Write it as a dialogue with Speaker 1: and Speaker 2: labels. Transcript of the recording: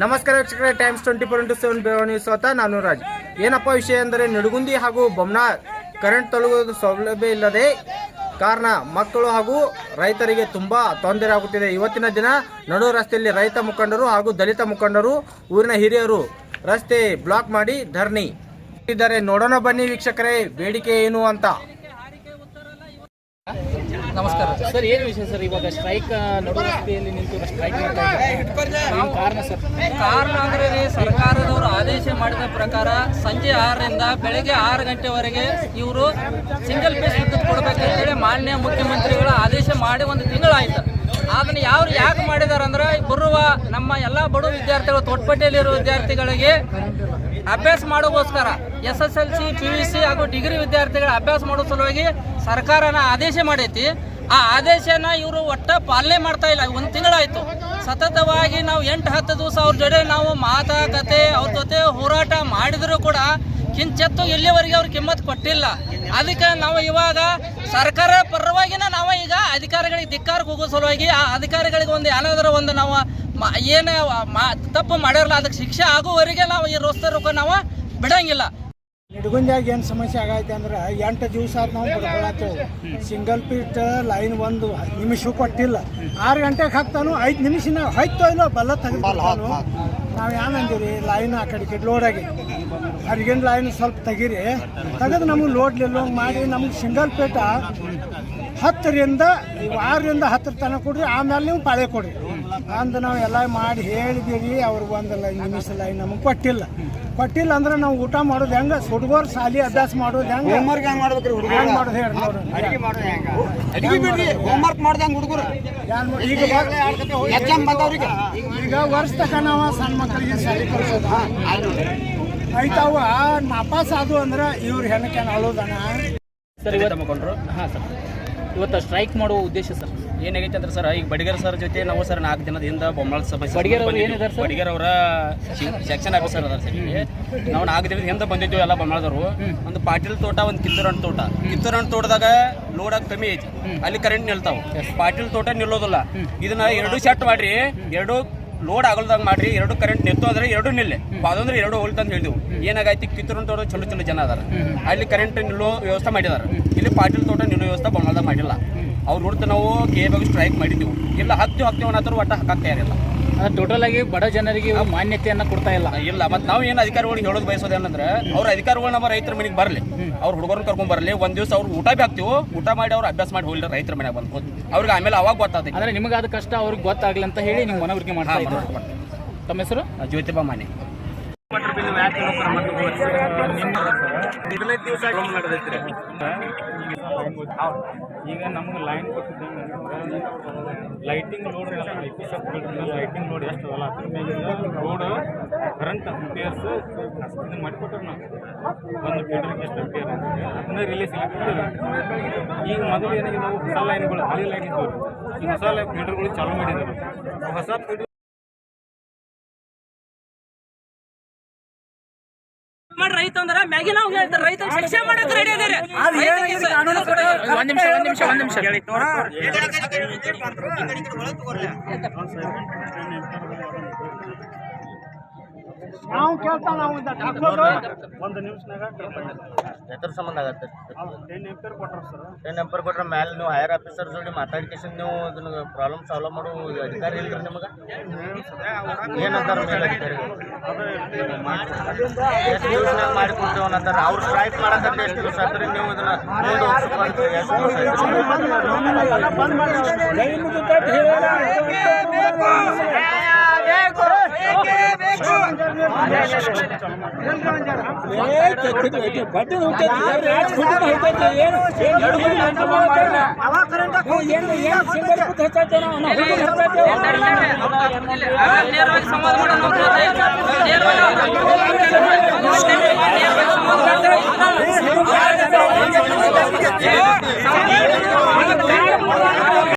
Speaker 1: ನಮಸ್ಕಾರ ವೀಕ್ಷಕರೇ, times 24x7 ಬೆಳವಣಿಗೆ ನ್ಯೂಸ್ ಸ್ವತಃ ನಾನು ರಾಜ್. ಏನಪ್ಪ ವಿಷಯ ಅಂದರೆ, ನಿಡಗುಂದಿ ಹಾಗೂ ಬೊಮ್ಮನಾಳ್ ಕರೆಂಟ್ ತಲುಪುವುದು ಸೌಲಭ್ಯ ಇಲ್ಲದೆ ಕಾರಣ ಮಕ್ಕಳು ಹಾಗೂ ರೈತರಿಗೆ ತುಂಬ ತೊಂದರೆ ಆಗುತ್ತಿದೆ. ಇವತ್ತಿನ ದಿನ ನಡು ರಸ್ತೆಯಲ್ಲಿ ರೈತ ಮುಖಂಡರು ಹಾಗೂ ದಲಿತ ಮುಖಂಡರು, ಊರಿನ ಹಿರಿಯರು ರಸ್ತೆ ಬ್ಲಾಕ್ ಮಾಡಿ ಧರಣಿ ಇದ್ದಾರೆ. ನೋಡೋಣ ಬನ್ನಿ ವೀಕ್ಷಕರೇ, ಬೇಡಿಕೆ ಏನು ಅಂತ.
Speaker 2: ನಮಸ್ಕಾರ ಸರ್, ಏನು ವಿಷಯ ಸರ್? ಇವಾಗ ಸ್ಟ್ರೈಕ್ ನಡು ರಸ್ತೆಯಲ್ಲಿ ನಿಂತು ಸ್ಟ್ರೈಕ್ ಮಾಡ್ತಾ ಇದ್ದಾರೆ. ಕಾರಣ ಸರ್?
Speaker 3: ಕಾರಣ ಅಂದ್ರೆ ಸರ್ಕಾರದವರು ಆದೇಶ ಮಾಡಿದ ಪ್ರಕಾರ ಸಂಜೆ 6ರಿಂದ ಬೆಳಗ್ಗೆ 6 ಗಂಟೆವರೆಗೆ ಇವರು ಸಿಂಗಲ್ ಪೇಸ್ ವಿದ್ಯುತ್ ಕೊಡಬೇಕಂತೇಳಿ ಮಾನ್ಯ ಮುಖ್ಯಮಂತ್ರಿಗಳ ಆದೇಶ ಮಾಡಿ 1 ತಿಂಗಳಾಯ್ತು. ಅದನ್ನು ಯಾಕೆ ಮಾಡಿದಾರೆ ಅಂದ್ರೆ, ಬರುವ ನಮ್ಮ ಎಲ್ಲ ಬಡ ವಿದ್ಯಾರ್ಥಿಗಳು, ತೊಟ್ಪಟ್ಟಿಯಲ್ಲಿರುವ ವಿದ್ಯಾರ್ಥಿಗಳಿಗೆ ಅಭ್ಯಾಸ ಮಾಡೋಗೋಸ್ಕರ SSLC, PUC ಹಾಗೂ ಡಿಗ್ರಿ ವಿದ್ಯಾರ್ಥಿಗಳ ಅಭ್ಯಾಸ ಮಾಡೋ ಸಲುವಾಗಿ ಸರ್ಕಾರನ ಆದೇಶ ಮಾಡೈತಿ. ಆ ಆದೇಶನ ಇವರು ಒಟ್ಟ ಪಾಲನೆ ಮಾಡ್ತಾ ಇಲ್ಲ. 1 ತಿಂಗಳಾಯ್ತು. ಸತತವಾಗಿ ನಾವು 8-10 ದಿವಸ ಅವ್ರ ಜೊತೆ ನಾವು ಮಾತುಕತೆ, ಅವ್ರ ಜೊತೆ ಹೋರಾಟ ಮಾಡಿದರೂ ಕೂಡ ಕಿಂಚೆತ್ತು ಎಲ್ಲಿವರೆಗೆ ಅವ್ರ ಕಿಮ್ಮತ್ ಕೊಟ್ಟಿಲ್ಲ. ಅದಕ್ಕೆ ನಾವು ಇವಾಗ ಸರ್ಕಾರ ಪರವಾಗಿನ ನಾವು ಈಗ ಅಧಿಕಾರಿಗಳಿಗೆ ಧಿಕ್ಕಾರಕ್ಕೆ ಹೋಗೋ ಸಲುವಾಗಿ ಆ ಅಧಿಕಾರಿಗಳಿಗೆ ಏನಾದರೂ ನಾವು ಏನು ತಪ್ಪು ಮಾಡಿರಲ್ಲ, ಅದಕ್ಕೆ ಶಿಕ್ಷೆ ಆಗುವವರೆಗೆ ನಾವು ಈ ರೋಸ್ತಾರೋಕ ನಾವು ಬಿಡಂಗಿಲ್ಲ.
Speaker 4: ನಿಡಗುಂದಿಯಾಗ ಏನು ಸಮಸ್ಯೆ ಆಗೈತೆ ಅಂದ್ರೆ, 8 ದಿವಸ ನಾವು ಬಡ್ಕೊಳತ್ತೇವೆ. ಸಿಂಗಲ್ ಫೀಟ್ ಲೈನ್ 1 ನಿಮಿಷ ಕೊಟ್ಟಿಲ್ಲ. 6 ಗಂಟೆಗೆ ಹಾಕ್ತಾನು, 5 ನಿಮಿಷನ ಹೋಯ್ತೋ ಇಲ್ಲೋ ಬಲ್ಲ ತೆಗೆದು ನಾವು ಏನಂದಿರಿ, ಲೈನ್ ಆ ಕಡೆ ಲೋಡಾಗಿ ಹೊರಗಿನ ಲೈನ್ ಸ್ವಲ್ಪ ತೆಗೀರಿ, ತೆಗೆದು ನಮಗೆ ಲೋಡ್ಲಿಲ್ಲ ಮಾಡಿ ನಮ್ಗೆ ಸಿಂಗಲ್ ಫೀಟ 10ರಿಂದ 6ರಿಂದ 10 ತನಕ ಕೊಡ್ರಿ, ಆಮೇಲೆ ನೀವು ಪಾಳೆ ಕೊಡ್ರಿ ಅಂದು ನಾವು ಎಲ್ಲ ಮಾಡಿ ಹೇಳಿದಿರಿ. ಅವ್ರಿಗೆ 1 ನಿಮಿಷ ಲೈನ್ ನಮಗೆ ಕೊಟ್ಟಿಲ್ಲ ಅಂದ್ರೆ ನಾವು ಊಟ ಮಾಡೋದು ಹೆಂಗೆ? ಹುಡುಗರು ಸಾಲಿ ಅಭ್ಯಾಸ ಮಾಡೋದು ಹೆಂಗೆ?
Speaker 5: ಹೋಮ್ವರ್ಕ್ ಹೆಂಗೆ ಮಾಡ್ಬೇಕ್ರಿ ಹುಡುಗರು?
Speaker 4: ಹೆಂಗೆ ಮಾಡೋದು ಹೇಳಿ ನೋಡ್ರಿ.
Speaker 5: ಅಡಿಗೆ ಬಿಡ್ರಿ, ಹೋಮ್ವರ್ಕ್ ಮಾಡ್ದಂಗೆ ಹುಡುಗರು ಎಕ್ಸಾಮ್ ಬಂದವ್ರಿಗೆ.
Speaker 4: ಈಗ ವರ್ಷ ತನಕ ನಾವು ಸಣ್ಣ ಮಕ್ಕಳಿಗೆ ಸಾಲಿ ಕಲಿಸೋದು ಆಯ್ತಾವ. ನಾಪಾಸ್ ಆದು ಅಂದ್ರೆ ಇವ್ರು ಹೆಣ್ಣಕ್ಕೆ ಅಳೋದಣ
Speaker 2: ಸರ್ ಇವತ್ತು ಮುಖಂಡರು. ಹಾಂ ಸರ್, ಇವತ್ತು ಸ್ಟ್ರೈಕ್ ಮಾಡುವ ಉದ್ದೇಶ ಸರ್
Speaker 1: ಏನಾಗೈತೆ ಅಂದ್ರೆ ಸರ್, ಈಗ ಬಡಿಗೇರ್ ಸರ್ ಜೊತೆ ನಾವು ಸರ್ 4 ದಿನದಿಂದ ಬೊಮ್ಮನಾಳ್ ಸಭೆ
Speaker 2: ಬಡಿಗೇರ್ ಅವರು ಏನಿದ್ದಾರೆ ಸರ್?
Speaker 1: ಬಡಿಗೇರ್ ಅವರ ಸೆಕ್ಷನ್ ಆಫೀಸರ್ ಅದಾರ ಸರ್. ನಾವು 4 ದಿನದ ಹಿಂದೆ ಬಂದಿದ್ದೀವಿ ಎಲ್ಲ ಬೊಮ್ಮನಾಳದವರು. ಒಂದು ಪಾಟೀಲ್ ತೋಟ, ಒಂದು ಕಿತ್ತೂರಣ್ಣ ತೋಟ. ಕಿತ್ತೂರಣ್ಣ ತೋಟದಾಗ ಲೋಡ್ ಆಗಿ ಕಮ್ಮಿ ಐತಿ, ಅಲ್ಲಿ ಕರೆಂಟ್ ನಿಲ್ತಾವ. ಪಾಟೀಲ್ ತೋಟ ನಿಲ್ಲೋದಿಲ್ಲ. ಇದನ್ನ 2 ಸೆಟ್ ಮಾಡ್ರಿ, 2 ಲೋಡ್ ಆಗಲ್ದಾಗ ಮಾಡ್ರಿ, 2 ಕರೆಂಟ್ ನಿಂತು ಅಂದ್ರೆ 2 ನಿಲ್ಲೆ, ಅದಂದ್ರೆ 2 ಹೋಗ್ಲಿ ಅಂತ ಹೇಳಿದೆವು. ಏನಾಗೈತಿ, ಕಿತ್ತೂರಣ್ಣ ತೋಟ ಚಲೋ ಜನ ಅದಾರ, ಅಲ್ಲಿ ಕರೆಂಟ್ ನಿಲ್ಲೋ ವ್ಯವಸ್ಥೆ ಮಾಡಿದಾರೆ. ಇಲ್ಲಿ ಪಾಟೀಲ್ ತೋಟ ನಿಲ್ಲೋ ವ್ಯವಸ್ಥೆ ಬೊಮ್ಮನಾಳದಾಗ ಮಾಡಿಲ್ಲ. ಅವ್ರ ವಿರುದ್ಧ ನಾವು KA ಸ್ಟ್ರೈಕ್ ಮಾಡಿದ್ದೆವು. ಇಲ್ಲ ಹಾಕ್ತೇವೆ ಅನ್ನೋರು ಒಟ್ಟು ಹಾಕಾಗ್ತಾ ಇರಲಿಲ್ಲ.
Speaker 2: ಟೋಟಲ್ ಆಗಿ ಬಡ ಜನರಿಗೆ ಮಾನ್ಯತೆಯನ್ನು ಕೊಡ್ತಾ ಇಲ್ಲ.
Speaker 1: ಮತ್ತು ನಾವು ಏನು ಅಧಿಕಾರಿಗಳಿಗೆ ಹೇಳೋದು ಬಯಸೋದೇನಂದ್ರೆ, ಅವ್ರ ಅಧಿಕಾರಿಗಳು ನಮ್ಮ ರೈತರ ಮನೆಗೆ ಬರಲಿ, ಅವ್ರ ಹುಡುಗರನ್ನ ಕರ್ಕೊಂಡ್ ಬರಲಿ. 1 ದಿವಸ ಅವ್ರು ಊಟ ಭೀ ಹಾಕ್ತೀವಿ, ಊಟ ಮಾಡಿ ಅವ್ರು ಅಭ್ಯಾಸ ಮಾಡಿ ಹೋಗ್ಲಿ ರೈತರ ಮನೆಗೆ ಬಂದು. ಅವ್ರಿಗೆ ಆಮೇಲೆ ಅವಾಗ ಗೊತ್ತಾಗ್ತೈತೆ.
Speaker 2: ಅಂದರೆ ನಿಮಗಾದ ಕಷ್ಟ ಅವ್ರಿಗೆ ಗೊತ್ತಾಗ್ಲಿ ಅಂತ ಹೇಳಿ ನೀವು ಮನವರಿಕೆ ಮಾಡ್ತಾ ಇದ್ದೀವಿ. ತಮ್ಮ ಹೆಸರು?
Speaker 1: ಜ್ಯೋತಿಬಾ ಮಾನೆ.
Speaker 6: ಈಗ ನಮ್ಗೆ line lighting load lighting load ಎಷ್ಟು ಅಲ್ಲ, ಅದ್ರ ಮೇಲೆ ರೋಡ್ ಕರೆಂಟ್ ಅಫೇರ್ಸ್ ಇದನ್ನು ಮಾಡಿಕೊಟ್ರೆ ನಾವು 1 ಫೀಟರ್ಗೆ ಎಷ್ಟು ಅಫೇರ್ ಅದನ್ನ ರಿಲೀಸ್ ಆಗ್ತದೆ. ಈಗ ಮೊದಲು ಏನಾಗಿದೆ, ನಾವು ಹೊಸ ಲೈನ್ಗಳು, ಹಳೆ ಲೈನ್ ಇದ್ದವು, ಈ ಹೊಸ ಫೀಟರ್ಗಳು ಚಾಲೂ ಮಾಡಿದ್ದಾರೆ. ಹೊಸ ಫೀಟರ್
Speaker 3: ರೈತ ಅಂದ್ರೆ ಮ್ಯಾಗಿ ನಾವು ಹೇಳ್ತಾರೆ, ರೈತ ಶಿಕ್ಷೆ ಮಾಡಕ್ಕೆ ರೆಡಿ ಇದ್ದಾರೆ.
Speaker 2: ಒಂದ್ ನಿಮಿಷ
Speaker 4: ನಾವು ಕೇಳ್ತಾ ನಾವು
Speaker 6: ಒಂದು ನಿಮಿಷನಾಗ
Speaker 5: ಎದ್ರ ಸಂಬಂಧ ಆಗತ್ತೆ?
Speaker 6: 10 ಆಂಪಿಯರ್ ಕೊಟ್ಟರು ಸರ್.
Speaker 5: 10 ಆಂಪಿಯರ್ ಕೊಟ್ರೆ ಮೇಲೆ ನೀವು ಹೈಯರ್ ಆಫೀಸರ್ ಜೋಡಿ ಮಾತಾಡ್ಕೇಸಿ ನೀವು ಇದನ್ನ ಪ್ರಾಬ್ಲಮ್ ಸಾಲ್ವ್ ಮಾಡೋ ಅಧಿಕಾರಿ ಇಲ್ರಿ ನಿಮಗೆ? ಏನಂತಾರ ಮೇಲೆ ಅಧಿಕಾರಿಗಳು? ಎಷ್ಟು ದಿವಸನಾಗ ಮಾಡಿಕೊಡ್ತೇವೆ ಅನ್ನಂತಾರೆ. ಅವ್ರು ಸ್ಟ್ರೈಕ್ ಮಾಡಕ್ಕಂತ ಎಷ್ಟು ದಿವಸ ಆದ್ರೆ ನೀವು ಇದನ್ನ ಮುಂದೆ ಎಷ್ಟು
Speaker 3: ನೇರವಾಗಿ ಸಂವಾದ